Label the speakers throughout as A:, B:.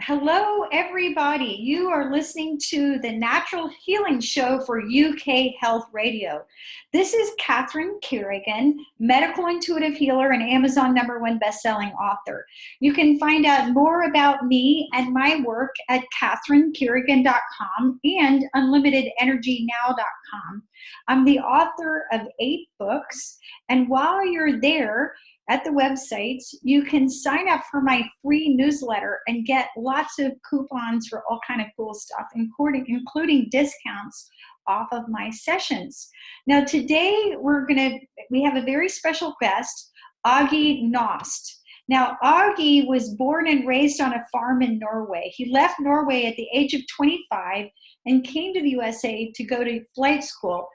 A: Hello, everybody. You are listening to the Natural Healing Show for UK Health Radio. This is Catherine Carrigan, medical intuitive healer and Amazon #1 bestselling author. You can find out more about me and my work at catherinecarrigan.com and unlimitedenergynow.com. I'm the author of 8 books, and while you're there, at the website, you can sign up for my free newsletter and get lots of coupons for all kind of cool stuff, including discounts off of my sessions. Now today we have a very special guest, Aage Nost. Now Aage was born and raised on a farm in Norway. He left Norway at the age of 25 and came to the USA to go to flight school.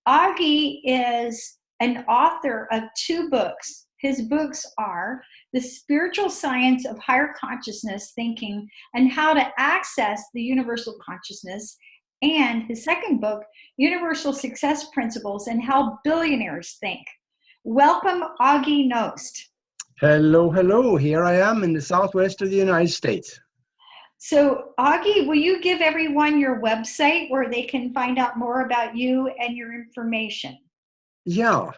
A: Aage is an author of 2 books. His books are The Spiritual Science of Higher Consciousness Thinking and How to Access the Universal Consciousness, and his second book, Universal Success Principles and How Billionaires Think. Welcome, Aage Nost.
B: Hello, hello. Here I am in the southwest of the United States.
A: So, Aage, will you give everyone your website where they can find out more about you and your information?
B: Yeah.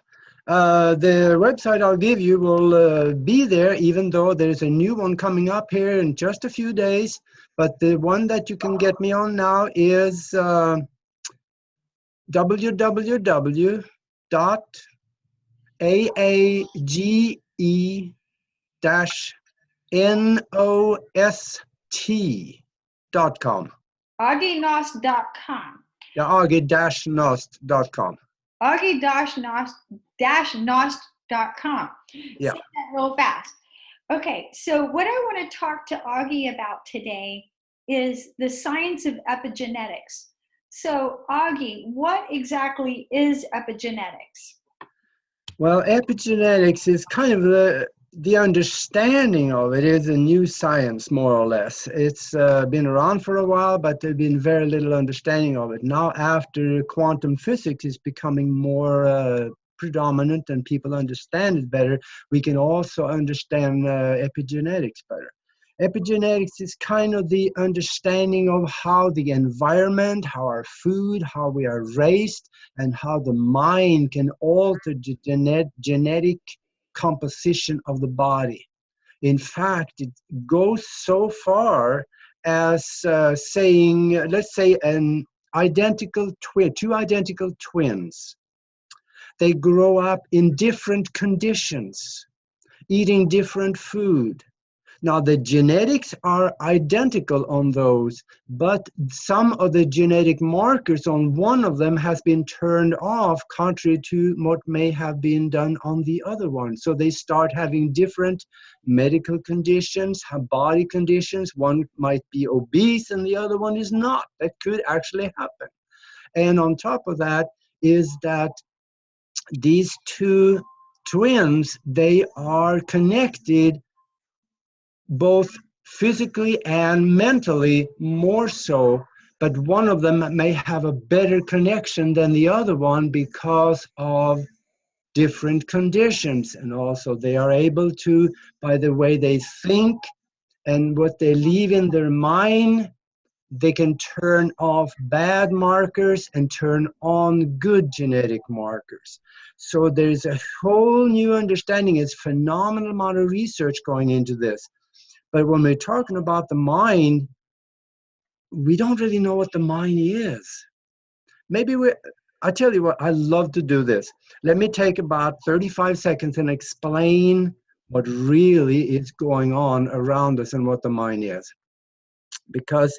B: The website I'll give you will be there, even though there's a new one coming up here in just a few days. But the one that you can get me on now is www.aage-nost.com.
A: AageNost.com.
B: Yeah, Aage-Nost.com.
A: Aage-Nost.com.
B: Yeah.
A: Say that real fast. Okay, so what I want to talk to Aage about today is the science of epigenetics. So, Aage, what exactly is epigenetics?
B: Well, epigenetics is kind of the understanding of it is a new science, more or less. It's been around for a while, but there's been very little understanding of it. Now, after quantum physics is becoming more predominant and people understand it better, we can also understand epigenetics better. Epigenetics is kind of the understanding of how the environment, how our food, how we are raised, and how the mind can alter the genetic composition of the body. In fact, it goes so far as saying, let's say two identical twins. They grow up in different conditions, eating different food. Now, the genetics are identical on those, but some of the genetic markers on one of them has been turned off, contrary to what may have been done on the other one. So they start having different medical conditions, body conditions. One might be obese and the other one is not. That could actually happen. And on top of that is that these 2 twins, they are connected both physically and mentally, more so, but one of them may have a better connection than the other one because of different conditions. And also they are able to, by the way they think and what they leave in their mind, they can turn off bad markers and turn on good genetic markers. So there's a whole new understanding. It's a phenomenal amount of research going into this. But when we're talking about the mind, we don't really know what the mind is. I tell you what, I love to do this. Let me take about 35 seconds and explain what really is going on around us and what the mind is. Because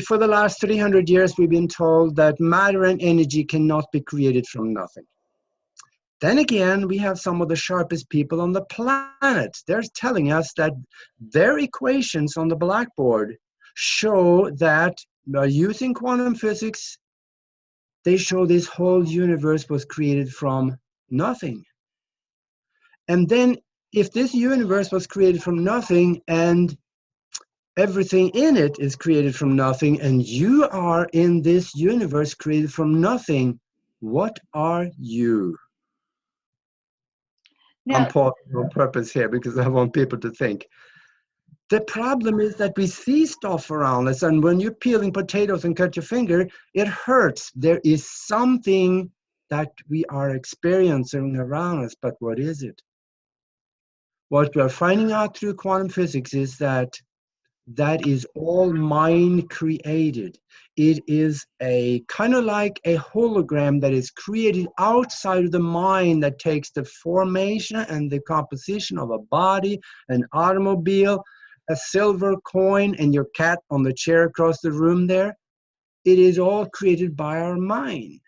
B: for the last 300 years, we've been told that matter and energy cannot be created from nothing. Then again, we have some of the sharpest people on the planet. They're telling us that their equations on the blackboard show that using quantum physics, they show this whole universe was created from nothing. And then if this universe was created from nothing and everything in it is created from nothing and you are in this universe created from nothing, what are you?
A: Now,
B: I'm pausing on purpose here because I want people to think. The problem is that we see stuff around us, and when you're peeling potatoes and cut your finger, it hurts. There is something that we are experiencing around us, but what is it? What we are finding out through quantum physics is that that is all mind created. It is a kind of like a hologram that is created outside of the mind, that takes the formation and the composition of a body, an automobile, a silver coin, and your cat on the chair across the room there. It is all created by our mind.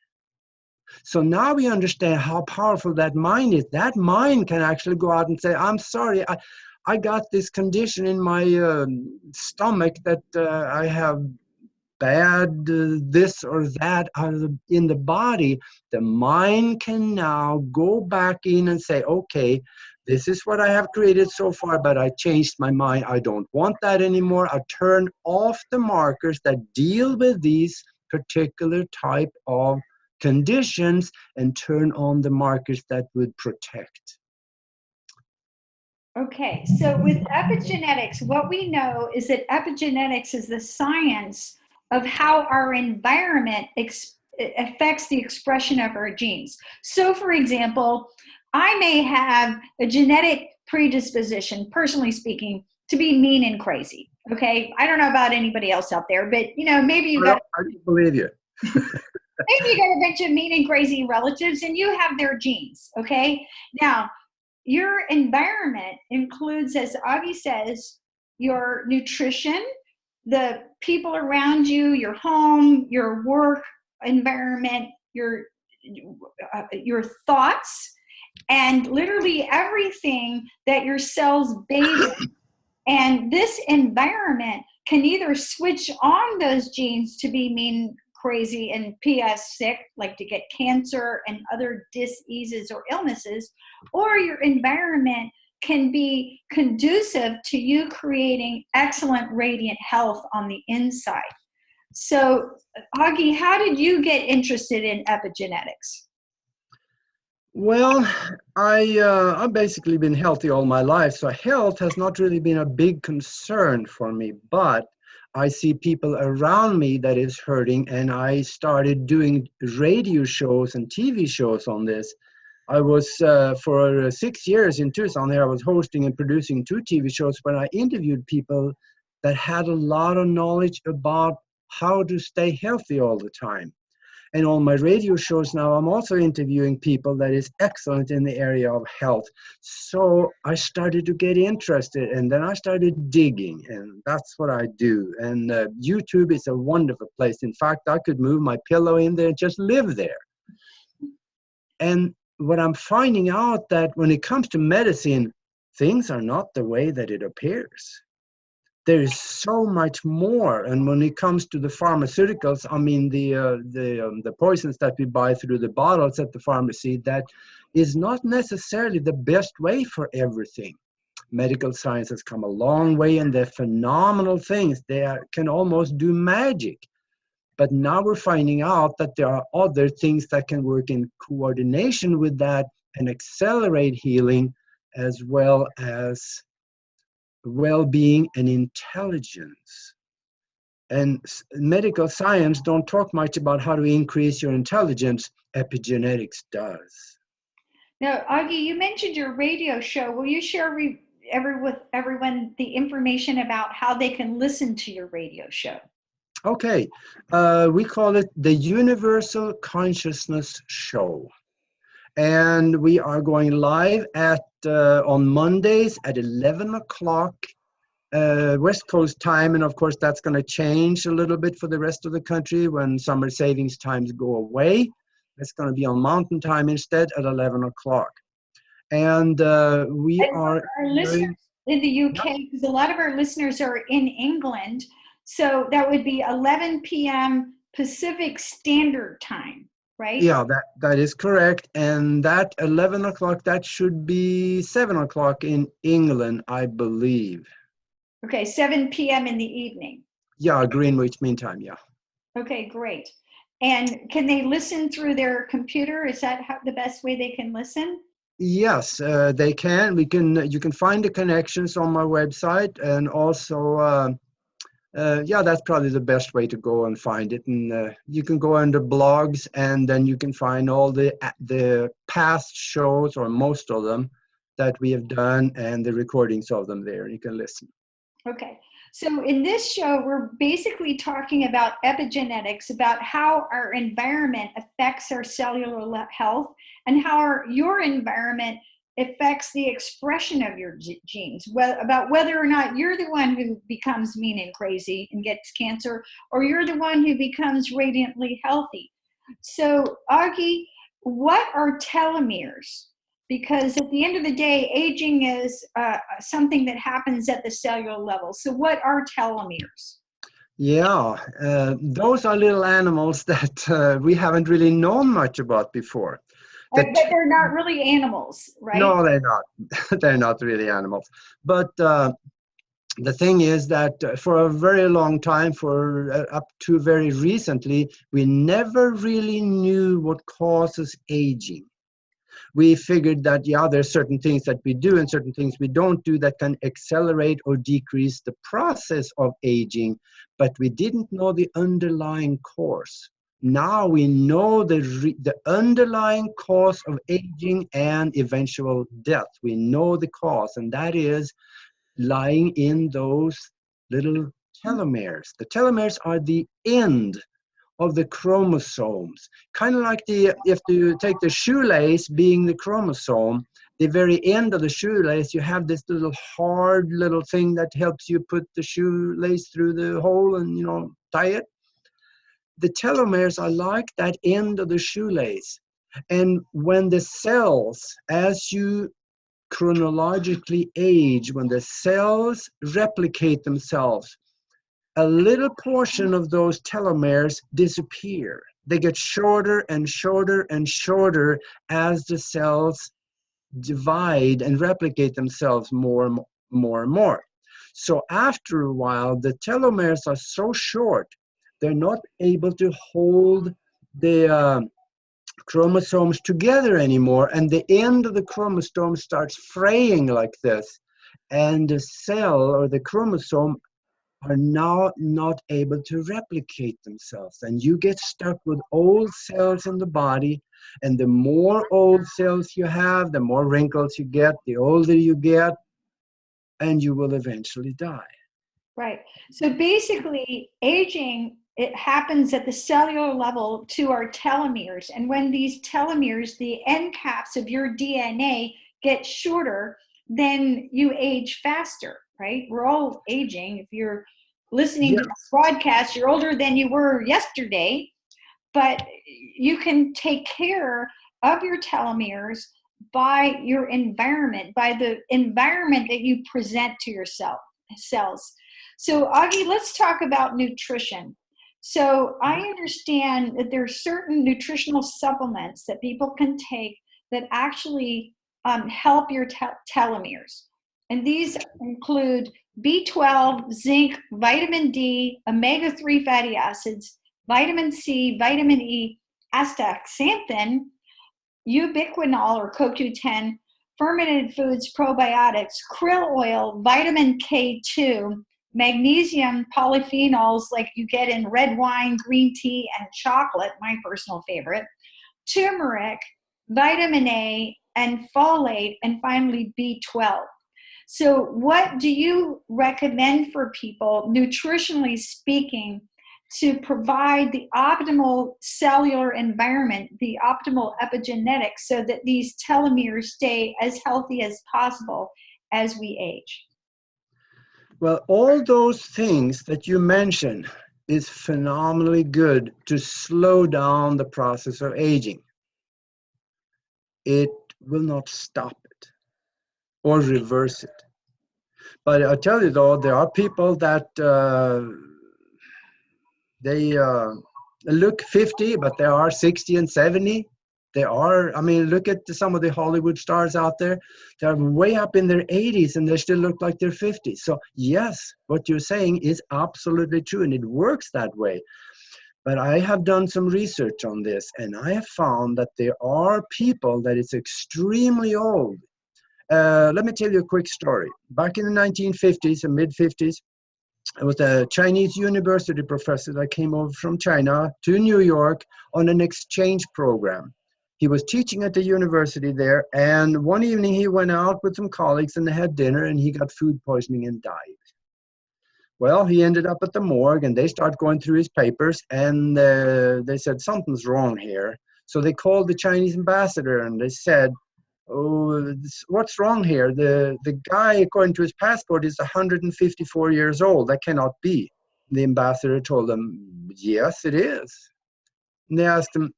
B: So now we understand how powerful that mind is. That mind can actually go out and say, I'm sorry, I got this condition in my stomach that I have bad this or that in the body. The mind can now go back in and say, okay, this is what I have created so far, but I changed my mind. I don't want that anymore. I turn off the markers that deal with these particular type of conditions and turn on the markers that would protect.
A: Okay, so with epigenetics, what we know is that epigenetics is the science of how our environment affects the expression of our genes. So, for example, I may have a genetic predisposition, personally speaking, to be mean and crazy. Okay, I don't know about anybody else out there, but maybe you got.
B: I don't believe you.
A: Maybe you got a bunch of mean and crazy relatives, and you have their genes. Okay, now your environment includes, as Aage says, your nutrition, the people around you, your home, your work environment, your thoughts, and literally everything that your cells bathe in. And this environment can either switch on those genes to be mean, crazy, and PS sick, like to get cancer and other diseases or illnesses, or your environment can be conducive to you creating excellent radiant health on the inside. So, Aage, how did you get interested in epigenetics?
B: Well, I've basically been healthy all my life, so health has not really been a big concern for me, but I see people around me that is hurting, and I started doing radio shows and TV shows on this. I was, for 6 years in Tucson here, I was hosting and producing 2 TV shows where I interviewed people that had a lot of knowledge about how to stay healthy all the time. And on my radio shows now, I'm also interviewing people that is excellent in the area of health. So I started to get interested, and then I started digging, and that's what I do. And YouTube is a wonderful place. In fact, I could move my pillow in there and just live there. And what I'm finding out that when it comes to medicine, things are not the way that it appears. There is so much more, and when it comes to the pharmaceuticals, I mean the poisons that we buy through the bottles at the pharmacy, that is not necessarily the best way for everything. Medical science has come a long way, and they're phenomenal things. Can almost do magic. But now we're finding out that there are other things that can work in coordination with that and accelerate healing, as well as well-being and intelligence. And medical science don't talk much about how to increase your intelligence. Epigenetics does.
A: Now, Aage, you mentioned your radio show. Will you share with everyone the information about how they can listen to your radio show?
B: Okay, we call it the Universal Consciousness Show. And we are going live on Mondays at 11 o'clock West Coast time. And of course, that's going to change a little bit for the rest of the country when summer savings times go away. It's going to be on Mountain Time instead at 11 o'clock. And we are
A: our listeners in the UK, because a lot of our listeners are in England. So that would be 11 p.m. Pacific Standard Time, right?
B: Yeah, that is correct. And that 11 o'clock, that should be 7 o'clock in England, I believe.
A: Okay, 7 p.m. in the evening.
B: Yeah, Greenwich Mean Time, yeah.
A: Okay, great. And can they listen through their computer? Is that the best way they can listen?
B: Yes, they can. You can find the connections on my website, and also, yeah, that's probably the best way to go and find it. And you can go under blogs, and then you can find all the past shows, or most of them, that we have done, and the recordings of them there. You can listen.
A: Okay. So in this show, we're basically talking about epigenetics, about how our environment affects our cellular health, and how your environment affects the expression of your genes, about whether or not you're the one who becomes mean and crazy and gets cancer, or you're the one who becomes radiantly healthy. So, Aage, what are telomeres? Because at the end of the day, aging is something that happens at the cellular level. So what are telomeres?
B: Yeah, those are little animals that we haven't really known much about before.
A: But they're not really animals, right?
B: No, they're not. They're not really animals. But the thing is that for a very long time, for up to very recently, we never really knew what causes aging. We figured that, yeah, there's certain things that we do and certain things we don't do that can accelerate or decrease the process of aging, but we didn't know the underlying cause. Now we know the underlying cause of aging and eventual death. We know the cause, and that is lying in those little telomeres. The telomeres are the end of the chromosomes, kind of like if you take the shoelace being the chromosome, the very end of the shoelace, you have this little hard little thing that helps you put the shoelace through the hole and, tie it. The telomeres are like that end of the shoelace. And when the cells, as you chronologically age, when the cells replicate themselves, a little portion of those telomeres disappear. They get shorter and shorter and shorter as the cells divide and replicate themselves more and more. So after a while, the telomeres are so short, they're not able to hold the chromosomes together anymore, and the end of the chromosome starts fraying like this, and the cell or the chromosome are now not able to replicate themselves, and you get stuck with old cells in the body. And the more old cells you have, the more wrinkles you get, the older you get, and you will eventually die.
A: Right. So basically, aging, it happens at the cellular level to our telomeres. And when these telomeres, the end caps of your DNA, get shorter, then you age faster, right? We're all aging. If you're listening to this broadcast, you're older than you were yesterday, but you can take care of your telomeres by your environment, by the environment that you present to your cells. So, Aage, let's talk about nutrition. So, I understand that there are certain nutritional supplements that people can take that actually help your telomeres. And these include B12, zinc, vitamin D, omega-3 fatty acids, vitamin C, vitamin E, astaxanthin, ubiquinol or CoQ10, fermented foods, probiotics, krill oil, vitamin K2, magnesium, polyphenols like you get in red wine, green tea, and chocolate, my personal favorite, turmeric, vitamin A, and folate, and finally B12. So what do you recommend for people, nutritionally speaking, to provide the optimal cellular environment, the optimal epigenetics, so that these telomeres stay as healthy as possible as we age?
B: Well, all those things that you mentioned is phenomenally good to slow down the process of aging. It will not stop it or reverse it. But I tell you though, there are people that they look 50, but they are 60 and 70. They are, I mean, look at some of the Hollywood stars out there. They're way up in their 80s and they still look like they're 50. So yes, what you're saying is absolutely true, and it works that way. But I have done some research on this, and I have found that there are people that is extremely old. Let me tell you a quick story. Back in the 1950s and mid-50s, it was a Chinese university professor that came over from China to New York on an exchange program. He was teaching at the university there, and one evening he went out with some colleagues and they had dinner, and he got food poisoning and died. Well, he ended up at the morgue, and they start going through his papers, and they said, something's wrong here. So they called the Chinese ambassador, and they said, oh, what's wrong here? The guy, according to his passport, is 154 years old. That cannot be. The ambassador told them, yes, it is. And they asked him,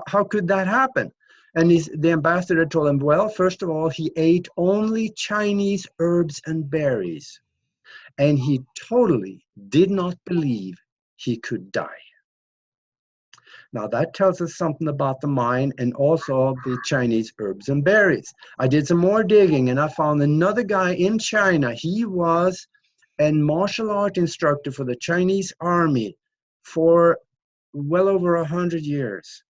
B: how could that happen? And the ambassador told him, well, first of all, he ate only Chinese herbs and berries. And he totally did not believe he could die. Now that tells us something about the mind and also the Chinese herbs and berries. I did some more digging and I found another guy in China. He was a martial art instructor for the Chinese army for well over 100 years.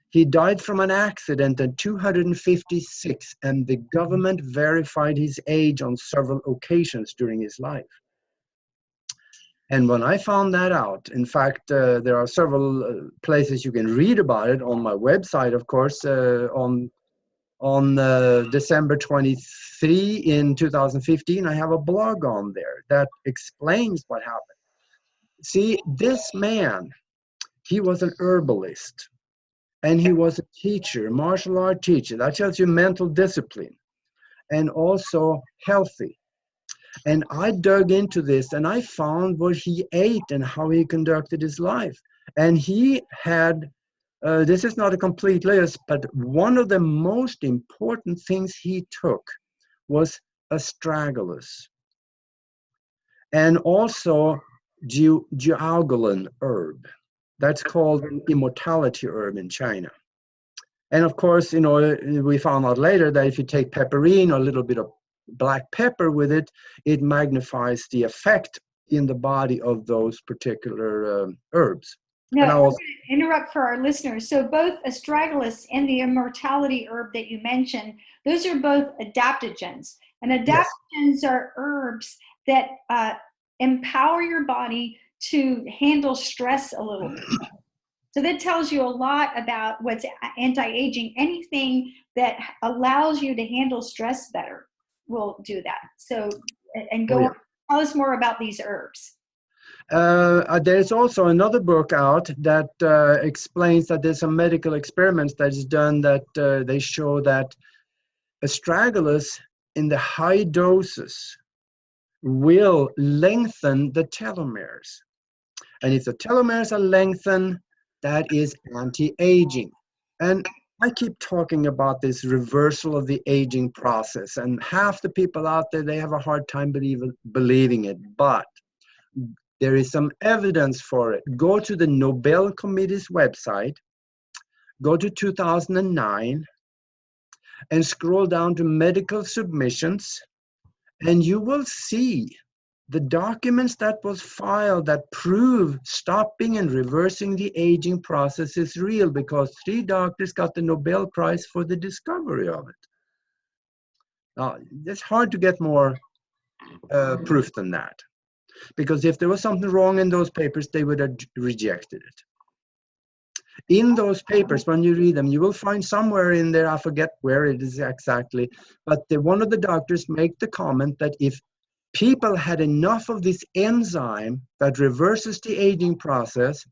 B: He died from an accident at 256, and the government verified his age on several occasions during his life. And when I found that out, in fact, there are several places you can read about it on my website, of course, on December 23 in 2015, I have a blog on there that explains what happened. See, this man, he was an herbalist, and he was a teacher, martial art teacher. That tells you mental discipline, and also healthy. And I dug into this and I found what he ate and how he conducted his life. And he had, this is not a complete list, but one of the most important things he took was astragalus and also jiaogulan herb. That's called an immortality herb in China. And of course, you know, we found out later that if you take pepperine or a little bit of black pepper with it, it magnifies the effect in the body of those particular herbs.
A: Now,
B: And
A: I'm going to interrupt for our listeners. So both astragalus and the immortality herb that you mentioned, those are both adaptogens. And adaptogens are herbs that empower your body to handle stress a little bit. So that tells you a lot about what's anti-aging. Anything that allows you to handle stress better will do that. So, and go on, tell us more about these herbs.
B: There's also another book out that explains that there's some medical experiments that is done that they show that astragalus in the high doses will lengthen the telomeres. And if the telomeres are lengthened, that is anti-aging. And I keep talking about this reversal of the aging process, and half the people out there, they have a hard time believing it, but there is some evidence for it. Go to the Nobel Committee's website, go to 2009, and scroll down to medical submissions, and you will see the documents that was filed that prove stopping and reversing the aging process is real, because 3 doctors got the Nobel Prize for the discovery of it. Now, it's hard to get more proof than that, because if there was something wrong in those papers, they would have rejected it. In those papers, when you read them, you will find somewhere in there, I forget where it is exactly, but one of the doctors make the comment that if people had enough of this enzyme that reverses the aging process,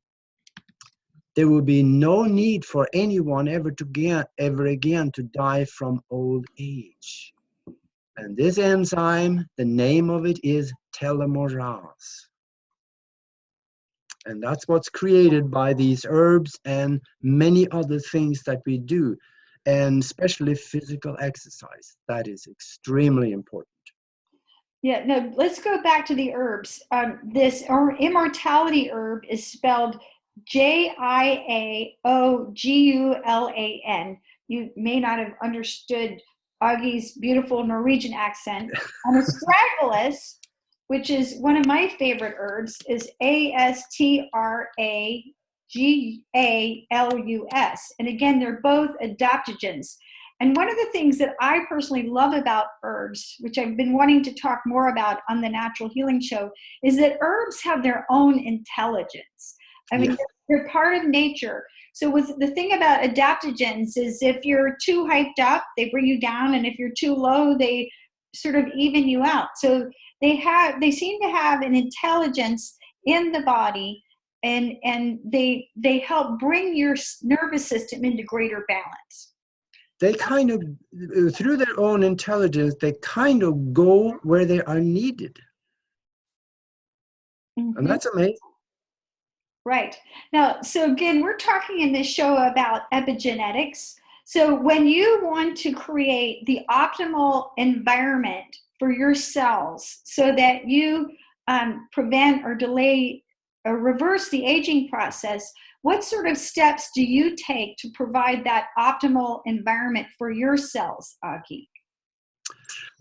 B: there would be no need for anyone ever again to die from old age. And this enzyme, the name of it is telomeres. And that's what's created by these herbs and many other things that we do, and especially physical exercise. That is extremely important.
A: Yeah, no, let's go back to the herbs. This immortality herb is spelled Jiaogulan. You may not have understood Aage's beautiful Norwegian accent. And astragalus, which is one of my favorite herbs, is Astragalus. Galus. And again, they're both adaptogens. And one of the things that I personally love about herbs, which I've been wanting to talk more about on the Natural Healing Show, is that herbs have their own intelligence. I mean, they're part of nature. So with the thing about adaptogens is if you're too hyped up, they bring you down, and if you're too low, they sort of even you out. So they seem to have an intelligence in the body, and they help bring your nervous system into greater balance.
B: They kind of, through their own intelligence, they kind of go where they are needed. Mm-hmm. And that's amazing.
A: Right. Now, so again, we're talking in this show about epigenetics. So when you want to create the optimal environment for your cells so that you prevent or delay or reverse the aging process, what sort of steps do you take to provide that optimal environment for your cells, Aage?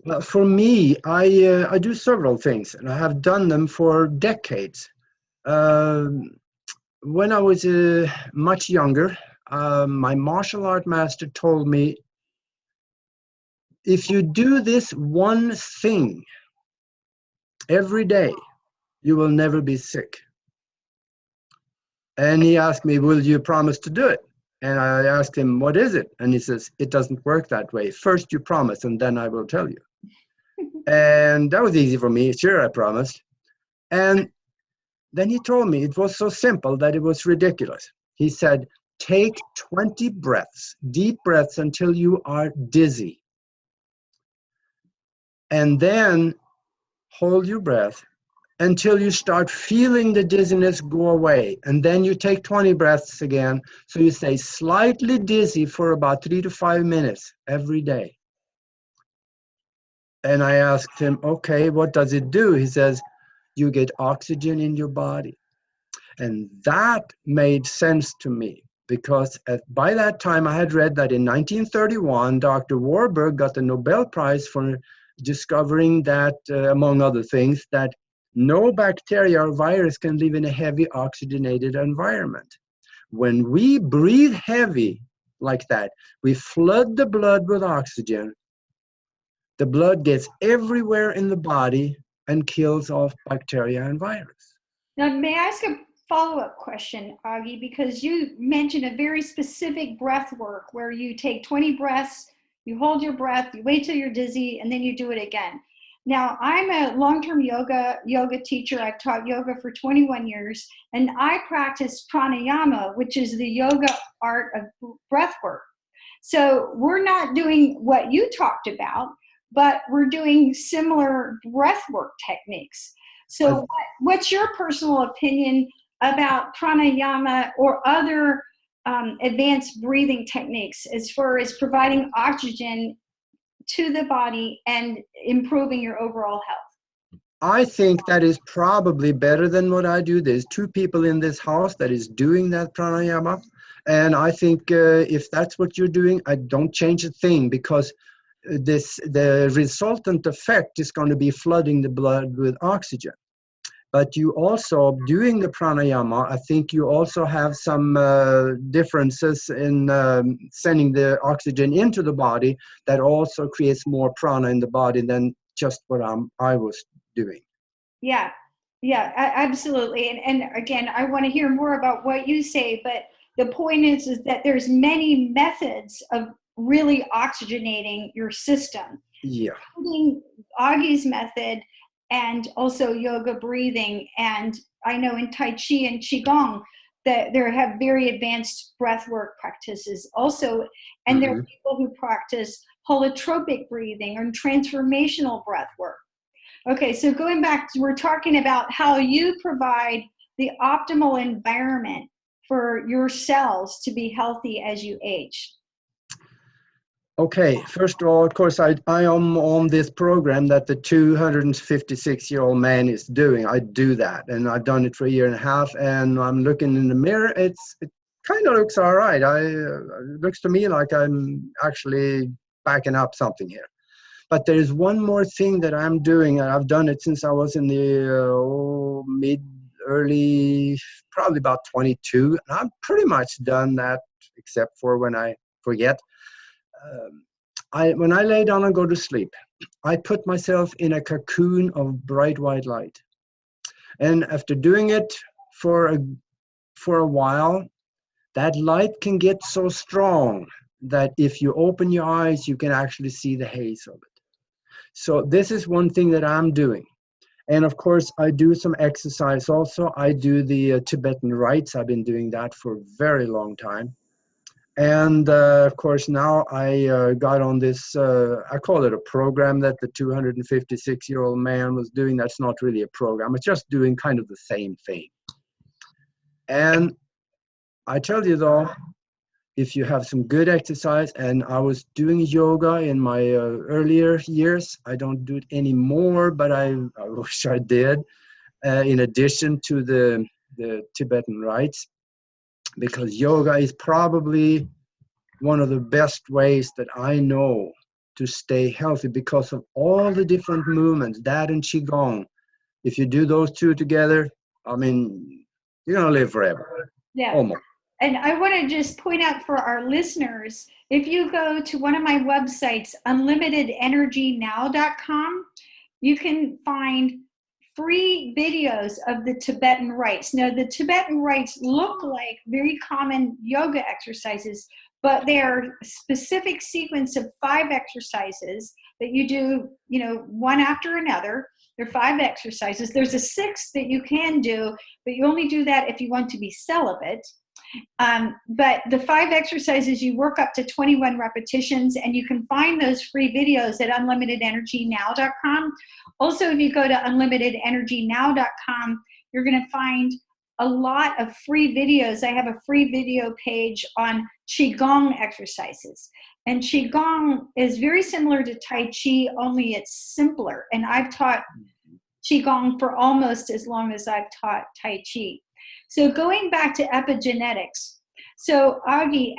B: Well, for me, I do several things, and I have done them for decades. When I was much younger, my martial art master told me, if you do this one thing every day, you will never be sick. And he asked me, will you promise to do it? And I asked him, what is it? And he says, it doesn't work that way. First you promise, and then I will tell you. And that was easy for me. Sure, I promised. And then he told me it was so simple that it was ridiculous. He said, take 20 breaths, deep breaths, until you are dizzy. And then hold your breath until you start feeling the dizziness go away. And then you take 20 breaths again. So you stay slightly dizzy for about 3 to 5 minutes every day. And I asked him, okay, what does it do? He says, you get oxygen in your body. And that made sense to me, because by that time I had read that in 1931, Dr. Warburg got the Nobel Prize for discovering that, among other things, that no bacteria or virus can live in a heavy oxygenated environment. When we breathe heavy like that, we flood the blood with oxygen. The blood gets everywhere in the body and kills off bacteria and virus.
A: Now, may I ask a follow-up question, Aage, because you mentioned a very specific breath work where you take 20 breaths, you hold your breath, you wait till you're dizzy, and then you do it again. Now, I'm a long-term yoga teacher. I've taught yoga for 21 years, and I practice pranayama, which is the yoga art of breath work. So we're not doing what you talked about, but we're doing similar breath work techniques. So what's your personal opinion about pranayama or other advanced breathing techniques as far as providing oxygen to the body and improving your overall health?
B: I think that is probably better than what I do. There's 2 people in this house that is doing that pranayama. And I think if that's what you're doing, I don't change a thing, because the resultant effect is going to be flooding the blood with oxygen. But you also, doing the pranayama, I think you also have some differences in sending the oxygen into the body that also creates more prana in the body than just what I was doing.
A: Yeah, absolutely. And again, I want to hear more about what you say, but the point is that there's many methods of really oxygenating your system.
B: Yeah.
A: Including Aage's method, and also yoga breathing. And I know in Tai Chi and Qigong that there have very advanced breath work practices also. And there are people who practice holotropic breathing or transformational breath work. Okay, so going back, we're talking about how you provide the optimal environment for your cells to be healthy as you age.
B: Okay, first of all, of course, I am on this program that the 256-year-old man is doing. I do that, and I've done it for 1.5 years, and I'm looking in the mirror. It kind of looks all right. It looks to me like I'm actually backing up something here. But there is one more thing that I'm doing, and I've done it since I was in the early probably about 22. And I'm pretty much done that, except for when I forget. When I lay down and go to sleep, I put myself in a cocoon of bright white light. And after doing it for a while, that light can get so strong that if you open your eyes, you can actually see the haze of it. So this is one thing that I'm doing. And of course, I do some exercise also. I do the Tibetan rites. I've been doing that for a very long time. And of course, now I got on this, I call it a program that the 256-year-old man was doing. That's not really a program. It's just doing kind of the same thing. And I tell you though, if you have some good exercise, and I was doing yoga in my earlier years. I don't do it anymore, but I wish I did, in addition to the Tibetan rites, because yoga is probably one of the best ways that I know to stay healthy because of all the different movements, that and Qigong. If you do those two together, I mean, you're going to live forever.
A: Yeah.
B: Almost.
A: And I want to just point out for our listeners, if you go to one of my websites, unlimitedenergynow.com, you can find free videos of the Tibetan rites. Now, the Tibetan rites look like very common yoga exercises, but they're a specific sequence of 5 exercises that you do, one after another. There are 5 exercises. There's a 6th that you can do, but you only do that if you want to be celibate. But the 5 exercises, you work up to 21 repetitions, and you can find those free videos at unlimitedenergynow.com. Also, if you go to unlimitedenergynow.com, you're going to find a lot of free videos. I have a free video page on Qigong exercises. And Qigong is very similar to Tai Chi, only it's simpler. And I've taught Qigong for almost as long as I've taught Tai Chi. So going back to epigenetics, so Aage,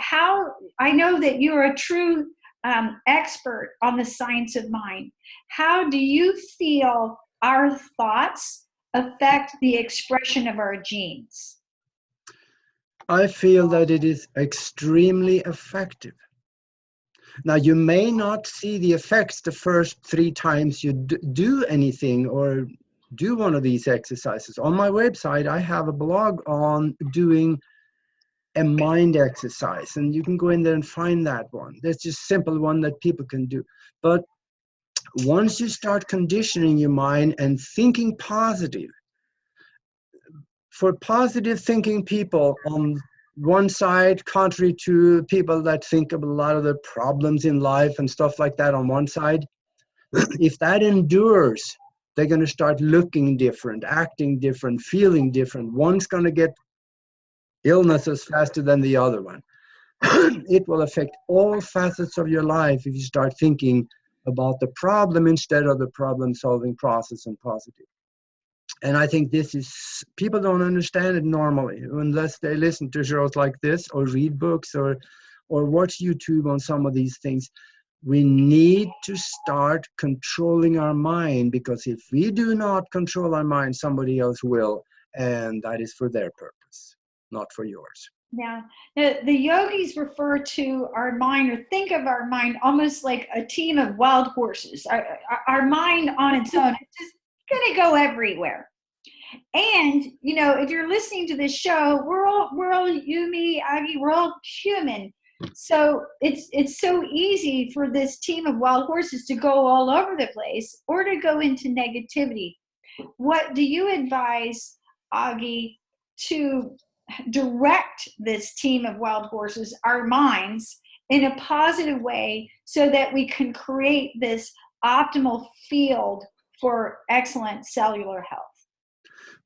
A: I know that you're a true expert on the science of mind. How do you feel our thoughts affect the expression of our genes?
B: I feel that it is extremely effective. Now, you may not see the effects the first 3 times you do anything or do one of these exercises. On my website, I have a blog on doing a mind exercise, and you can go in there and find that one. That's just a simple one that people can do. But once you start conditioning your mind and thinking positive, for positive thinking people on one side, contrary to people that think of a lot of the problems in life and stuff like that on one side, if that endures, they're going to start looking different, acting different, feeling different. One's going to get illnesses faster than the other one. It will affect all facets of your life if you start thinking about the problem instead of the problem-solving process and positive. And I think this is, people don't understand it normally unless they listen to shows like this or read books or watch YouTube on some of these things. We need to start controlling our mind, because if we do not control our mind, somebody else will, and that is for their purpose, not for yours.
A: Yeah, the yogis refer to our mind, or think of our mind, almost like a team of wild horses. Our mind on its own is just going to go everywhere. And, if you're listening to this show, we're all you, me, Aage, we're all human. So it's so easy for this team of wild horses to go all over the place or to go into negativity. What do you advise, Aage, to direct this team of wild horses, our minds, in a positive way so that we can create this optimal field for excellent cellular health?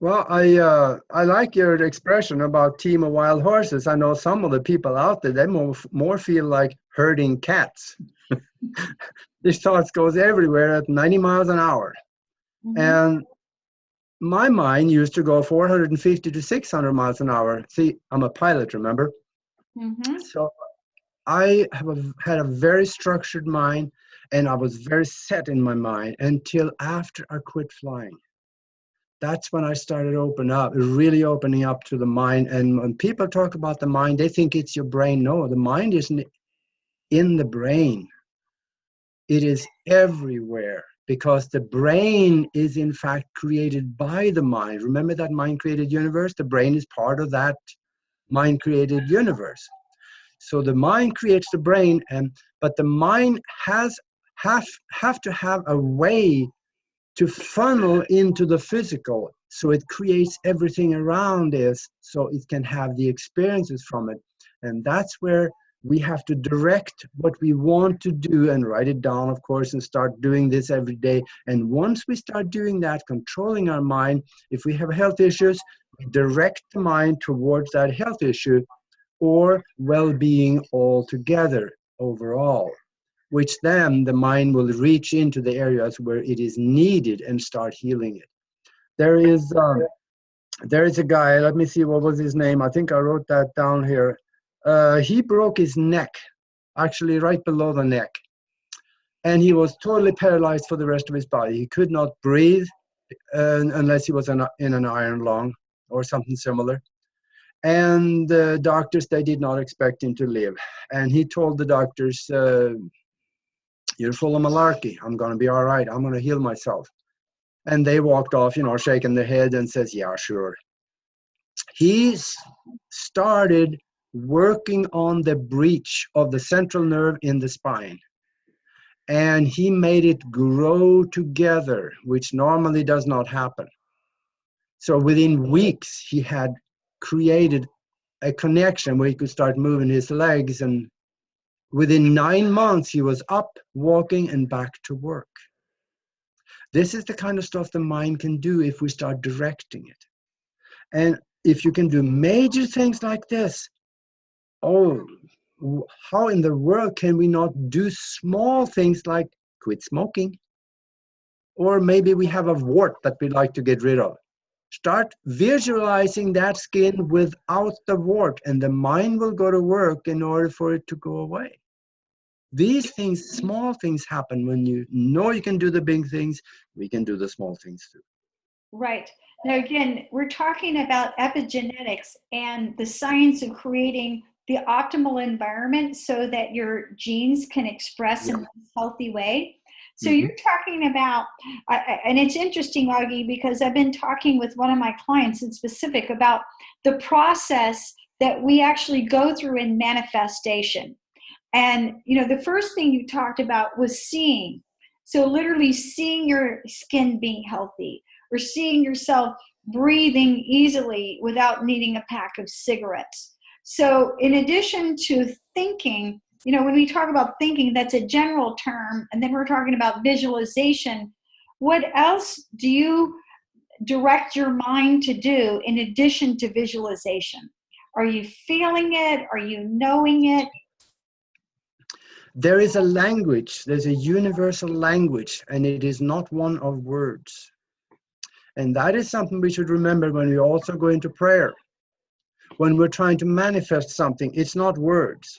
B: Well, I like your expression about team of wild horses. I know some of the people out there, they more feel like herding cats. These thoughts goes everywhere at 90 miles an hour. Mm-hmm. And my mind used to go 450 to 600 miles an hour. See, I'm a pilot, remember? Mm-hmm. So I had a very structured mind, and I was very set in my mind until after I quit flying. that's when I started really opening up to the mind. And when people talk about the mind, they think it's your brain. No, the mind isn't in the brain. It is everywhere, because the brain is in fact created by the mind. Remember that mind-created universe? The brain is part of that mind-created universe. So the mind creates the brain, but the mind have to have a way to funnel into the physical, so it creates everything around us, so it can have the experiences from it. And that's where we have to direct what we want to do and write it down, of course, and start doing this every day. And once we start doing that, controlling our mind, if we have health issues, we direct the mind towards that health issue or well-being altogether overall, which then the mind will reach into the areas where it is needed and start healing it. There is a guy, let me see, what was his name? I think I wrote that down here. He broke his neck, actually right below the neck. And he was totally paralyzed for the rest of his body. He could not breathe unless he was in an iron lung or something similar. And the doctors, they did not expect him to live. And he told the doctors, you're full of malarkey. I'm going to be all right. I'm going to heal myself. And they walked off, shaking their head and says, yeah, sure. He started working on the breach of the central nerve in the spine. And he made it grow together, which normally does not happen. So within weeks, he had created a connection where he could start moving his legs, and within 9 months he was up, walking, and back to work. This is the kind of stuff the mind can do if we start directing it. And if you can do major things like this, how in the world can we not do small things like quit smoking? Or maybe we have a wart that we'd like to get rid of. Start visualizing that skin without the wart, and the mind will go to work in order for it to go away. These things, small things, happen when you know you can do the big things. We can do the small things too.
A: Right. Now, again, we're talking about epigenetics and the science of creating the optimal environment so that your genes can express in a healthy way. So you're talking about, and it's interesting, Aage, because I've been talking with one of my clients in specific about the process that we actually go through in manifestation. And, the first thing you talked about was seeing. So literally seeing your skin being healthy, or seeing yourself breathing easily without needing a pack of cigarettes. So in addition to thinking, when we talk about thinking, that's a general term, and then we're talking about visualization. What else do you direct your mind to do in addition to visualization? Are you feeling it? Are you knowing it?
B: There is a language, there's a universal language, and it is not one of words. And that is something we should remember when we also go into prayer. When we're trying to manifest something, it's not words.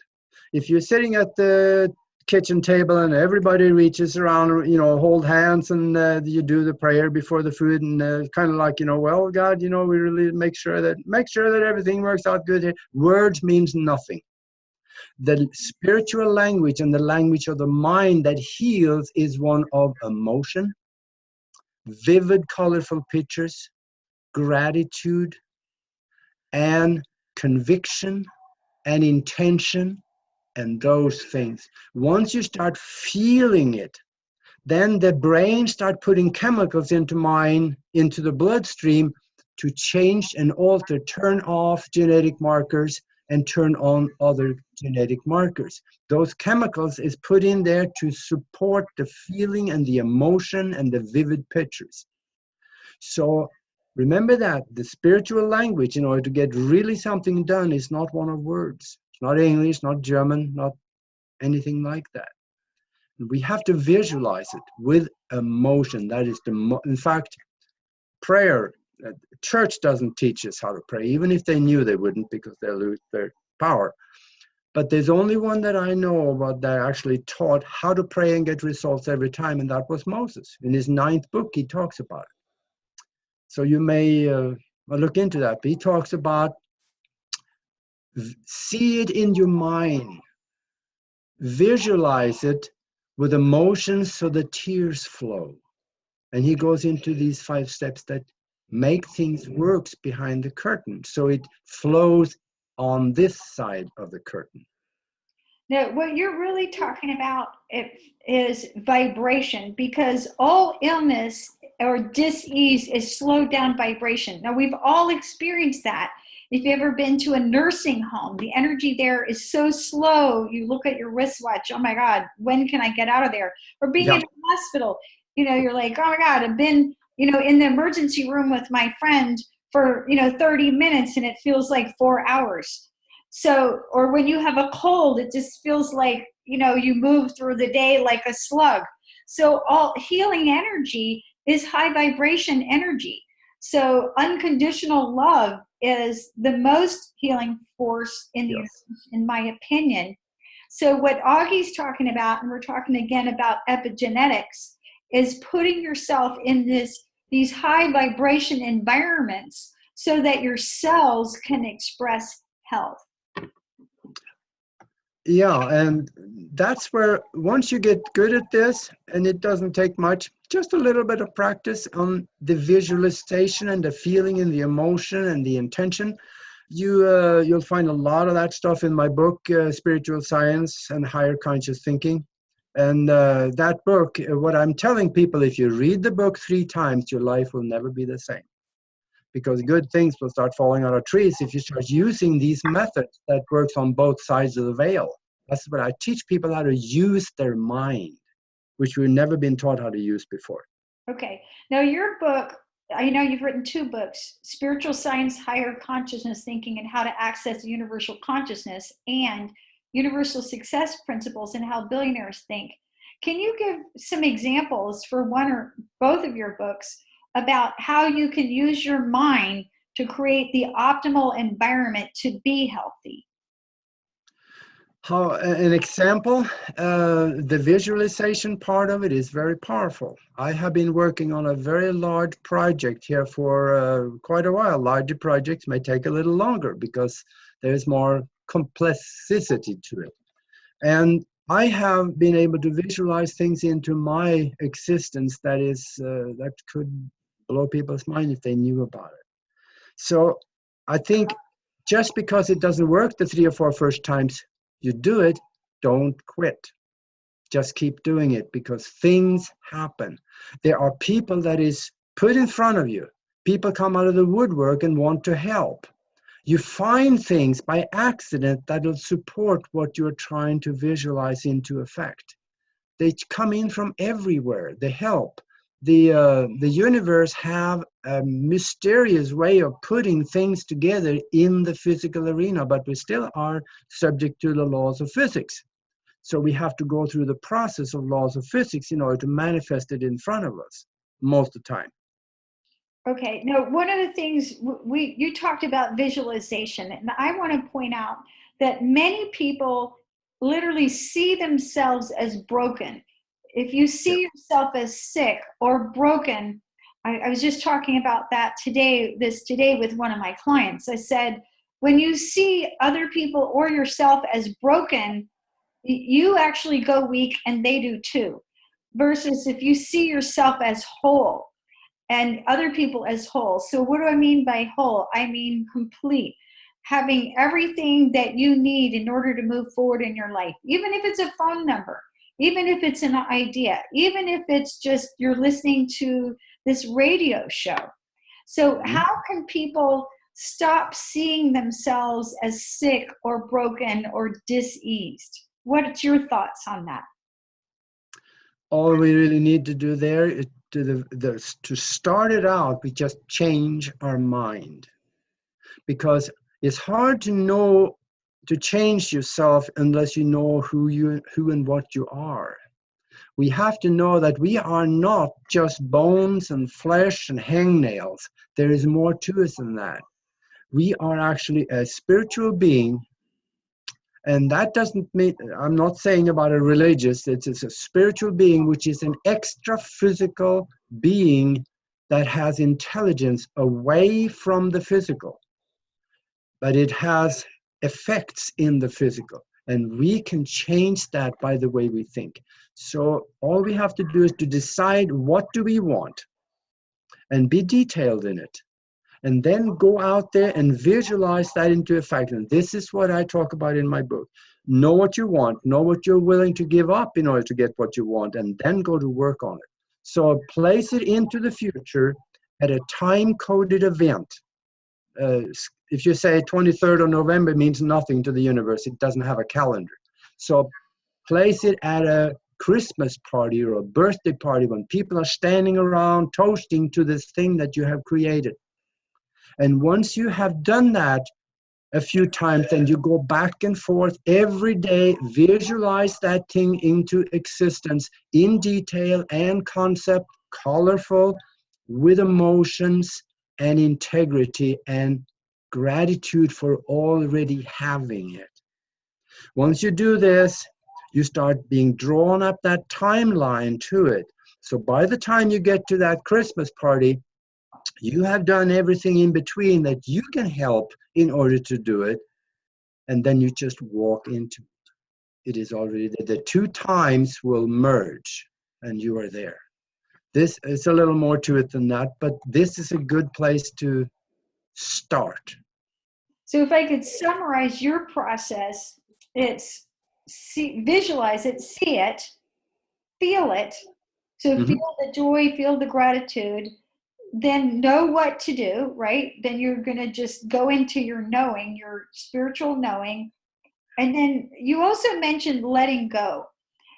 B: If you're sitting at the kitchen table and everybody reaches around, hold hands, and you do the prayer before the food, and kind of like, well, God, we really make sure that everything works out good here. Words means nothing. The spiritual language and the language of the mind that heals is one of emotion, vivid, colorful pictures, gratitude, and conviction, and intention, and those things. Once you start feeling it, then the brain start putting chemicals into the bloodstream to change and alter, turn off genetic markers and turn on other genetic markers. Those chemicals is put in there to support the feeling and the emotion and the vivid pictures. So remember that the spiritual language, in order to get really something done, is not one of words. It's not English, not German, not anything like that. We have to visualize it with emotion. That is in fact, prayer. Church doesn't teach us how to pray, even if they knew they wouldn't, because they'll lose their power. But there's only one that I know about that actually taught how to pray and get results every time, and that was Moses. In his 9th book, he talks about it. So you may look into that. He talks about see it in your mind, visualize it with emotions so the tears flow. And he goes into these 5 steps that make things works behind the curtain. So it flows on this side of the curtain.
A: Now, what you're really talking about is vibration, because all illness or dis-ease is slowed down vibration. Now, we've all experienced that. If you've ever been to a nursing home, the energy there is so slow. You look at your wristwatch, oh my God, when can I get out of there? Or being
B: Yeah.
A: in a hospital, you're like, oh my God, I've been, in the emergency room with my friend for, 30 minutes and it feels like 4 hours. So, or when you have a cold, it just feels like, you move through the day like a slug. So all healing energy is high vibration energy. So unconditional love is the most healing force in the universe, in my opinion. So what Aage's talking about, and we're talking again about epigenetics, is putting yourself in these high vibration environments so that your cells can express health.
B: Yeah, and that's where once you get good at this, and it doesn't take much, just a little bit of practice on the visualization and the feeling and the emotion and the intention, you'll find a lot of that stuff in my book, Spiritual Science and Higher Conscious Thinking. And that book, what I'm telling people, if you read the book 3 times, your life will never be the same. Because good things will start falling out of trees if you start using these methods that works on both sides of the veil. That's what I teach people, how to use their mind, which we've never been taught how to use before.
A: Okay. Now your book, I know you've written 2 books, Spiritual Science, Higher Consciousness Thinking, and How to Access Universal Consciousness, and Universal Success Principles and How Billionaires Think. Can you give some examples for one or both of your books about how you can use your mind to create the optimal environment to be healthy?
B: How an example, the visualization part of it is very powerful. I have been working on a very large project here for quite a while. Larger projects may take a little longer because there's more complexity to it. And I have been able to visualize things into my existence that could blow people's mind if they knew about it. So I think just because it doesn't work the 3 or 4 first times you do it, don't quit. Just keep doing it because things happen. There are people that is put in front of you. People come out of the woodwork and want to help. You find things by accident that will support what you're trying to visualize into effect. They come in from everywhere. They help. The universe have a mysterious way of putting things together in the physical arena, but we still are subject to the laws of physics. So we have to go through the process of laws of physics in order to manifest it in front of us most of the time.
A: Okay. Now, one of the things you talked about visualization, and I want to point out that many people literally see themselves as broken. If you see yourself as sick or broken, I was just talking about that today with one of my clients. I said, when you see other people or yourself as broken, you actually go weak and they do too. Versus if you see yourself as whole and other people as whole. So what do I mean by whole? I mean complete. Having everything that you need in order to move forward in your life, even if it's a phone number, even if it's an idea, even if it's just you're listening to this radio show. So how can people stop seeing themselves as sick or broken or diseased? What's your thoughts on that?
B: All we really need to do there is to start it out, we just change our mind. Because it's hard to know, to change yourself unless you know who and what you are. We have to know that we are not just bones and flesh and hangnails. There is more to us than that. We are actually a spiritual being. And that doesn't mean, I'm not saying about a religious, it's a spiritual being, which is an extra physical being that has intelligence away from the physical, but it has effects in the physical. And we can change that by the way we think. So all we have to do is to decide what do we want and be detailed in it. And then go out there and visualize that into effect. And this is what I talk about in my book. Know what you want, know what you're willing to give up in order to get what you want, and then go to work on it. So place it into the future at a time-coded event. If you say 23rd of November means nothing to the universe, it doesn't have a calendar. So place it at a Christmas party or a birthday party when people are standing around toasting to this thing that you have created. And once you have done that a few times, then you go back and forth every day, visualize that thing into existence in detail and concept, colorful, with emotions and integrity and gratitude for already having it. Once you do this, you start being drawn up that timeline to it. So by the time you get to that Christmas party, you have done everything in between that you can help in order to do it. And then you just walk into it. It is already there. The two times will merge and you are there. This is a little more to it than that, but this is a good place to start.
A: So if I could summarize your process, it's visualize it, see it, feel it. So feel the joy, feel the gratitude, then know what to do, right? Then you're going to just go into your knowing, your spiritual knowing. And then you also mentioned letting go.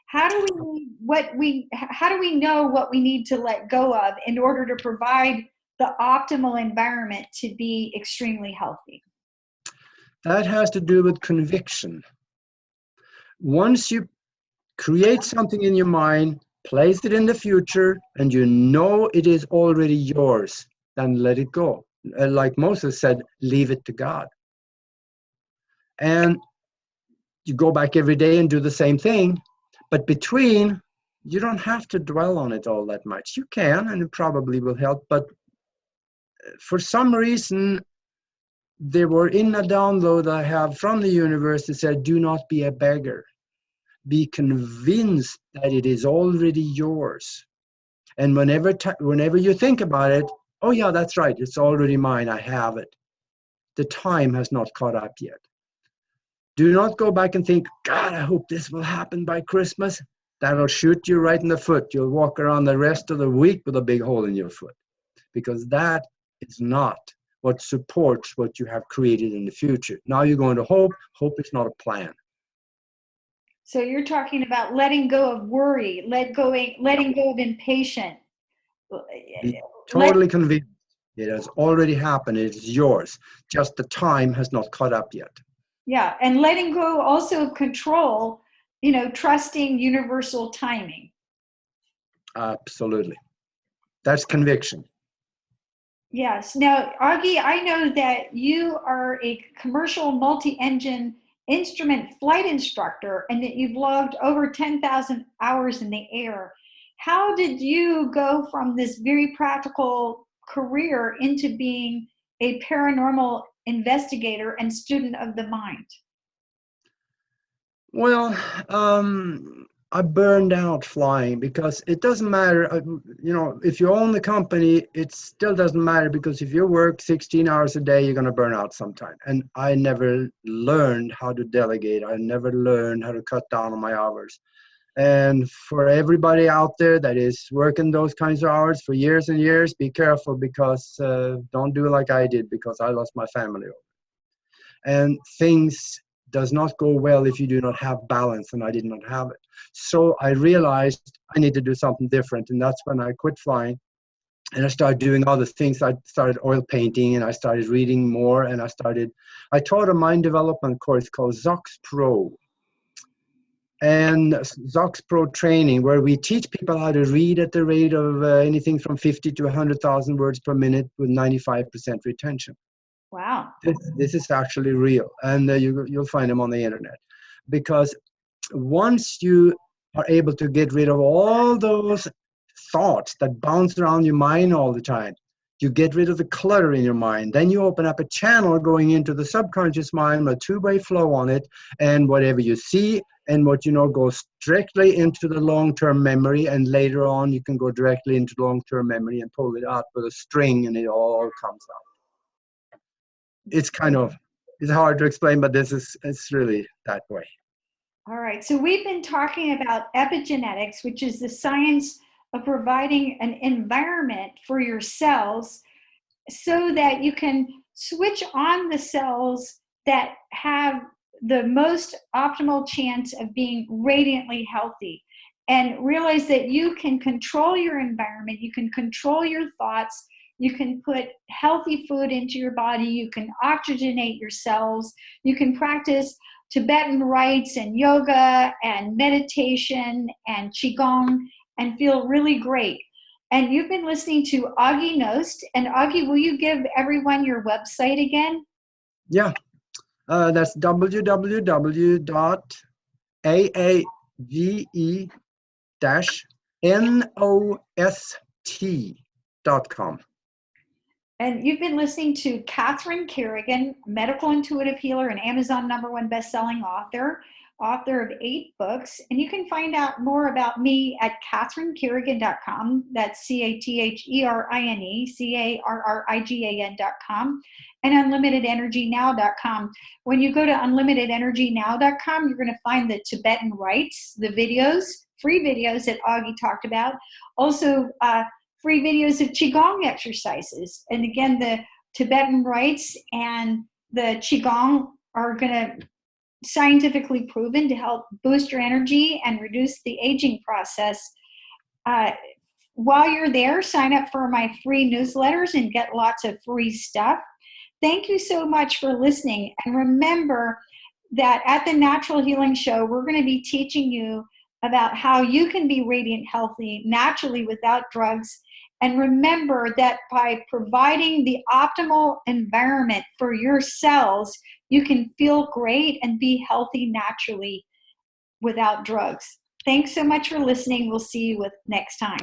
A: How do we know what we need to let go of in order to provide the optimal environment to be extremely healthy?
B: That has to do with conviction. Once you create something in your mind, place it in the future, and you know it is already yours, then let it go. Like Moses said, leave it to God. And you go back every day and do the same thing, but between, you don't have to dwell on it all that much. You can, and it probably will help, but for some reason, they were in a download I have from the universe that said, do not be a beggar. Be convinced that it is already yours. And whenever you think about it, oh yeah, that's right, it's already mine, I have it. The time has not caught up yet. Do not go back and think, God, I hope this will happen by Christmas. That'll shoot you right in the foot. You'll walk around the rest of the week with a big hole in your foot, because that is not what supports what you have created in the future. Now you're going to hope. Hope is not a plan.
A: So you're talking about letting go of worry, letting go of impatience.
B: Be totally convinced it has already happened. It is yours. Just the time has not caught up yet.
A: Yeah, and letting go also of control, trusting universal timing.
B: Absolutely. That's conviction.
A: Yes. Now, Aage, I know that you are a commercial multi-engine instrument flight instructor and that you've logged over 10,000 hours in the air. How did you go from this very practical career into being a paranormal investigator and student of the mind?
B: Well, I burned out flying, because it doesn't matter, if you own the company, it still doesn't matter, because if you work 16 hours a day, you're going to burn out sometime. And I never learned how to delegate. I never learned how to cut down on my hours. And for everybody out there that is working those kinds of hours for years and years, be careful, because don't do like I did, because I lost my family. And things does not go well if you do not have balance, and I did not have it. So I realized I need to do something different, and that's when I quit flying and I started doing other things. I started oil painting, and I started reading more, and I taught a mind development course called Zox Pro. And Zox Pro training, where we teach people how to read at the rate of anything from 50 to 100,000 words per minute with 95% retention.
A: Wow.
B: This is actually real, and you'll find them on the internet. Because once you are able to get rid of all those thoughts that bounce around your mind all the time. You get rid of the clutter in your mind. Then you open up a channel going into the subconscious mind, a two-way flow on it, and whatever you see and what you know goes directly into the long-term memory, and later on you can go directly into long-term memory and pull it out with a string, and it all comes out. It's hard to explain, but it's really that way.
A: All right, so we've been talking about epigenetics, which is the science of providing an environment for your cells so that you can switch on the cells that have the most optimal chance of being radiantly healthy, and realize that you can control your environment, you can control your thoughts, you can put healthy food into your body, you can oxygenate your cells, you can practice Tibetan rites and yoga and meditation and Qigong and feel really great. And you've been listening to Aage Nost. And Aage, will you give everyone your website again?
B: Yeah, that's www.aage-nost.com.
A: And you've been listening to Catherine Carrigan, medical intuitive healer and Amazon #1 best-selling author of 8 books. And you can find out more about me at catherinecarrigan.com. That's CATHERINE, and unlimitedenergynow.com. When you go to unlimitedenergynow.com, you're going to find the Tibetan rites, the videos, free videos that Aage talked about. Also, free videos of Qigong exercises. And again, the Tibetan rites and the Qigong are going to scientifically proven to help boost your energy and reduce the aging process. While you're there, sign up for my free newsletters and get lots of free stuff. Thank you so much for listening. And remember that at the Natural Healing Show, we're going to be teaching you about how you can be radiant healthy naturally without drugs. And remember that by providing the optimal environment for your cells, you can feel great and be healthy naturally without drugs. Thanks so much for listening. We'll see you next time.